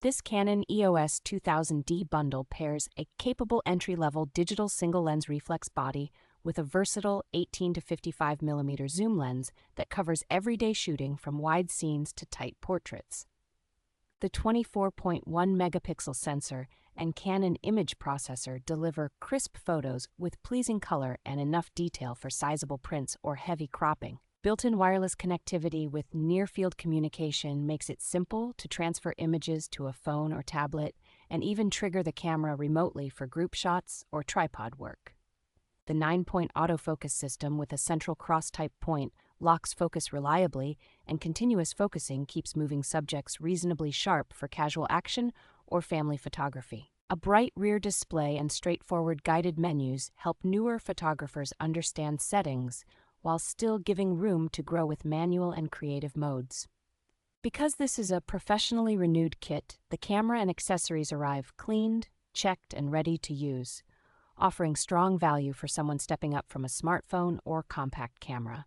This Canon EOS 2000D bundle pairs a capable entry-level digital single-lens reflex body with a versatile 18 to 55mm zoom lens that covers everyday shooting from wide scenes to tight portraits. The 24.1 megapixel sensor and Canon image processor deliver crisp photos with pleasing color and enough detail for sizable prints or heavy cropping. Built-in wireless connectivity with near-field communication makes it simple to transfer images to a phone or tablet and even trigger the camera remotely for group shots or tripod work. The 9-point autofocus system with a central cross-type point locks focus reliably, and continuous focusing keeps moving subjects reasonably sharp for casual action or family photography. A bright rear display and straightforward guided menus help newer photographers understand settings while still giving room to grow with manual and creative modes. Because this is a professionally renewed kit, the camera and accessories arrive cleaned, checked, and ready to use, offering strong value for someone stepping up from a smartphone or compact camera.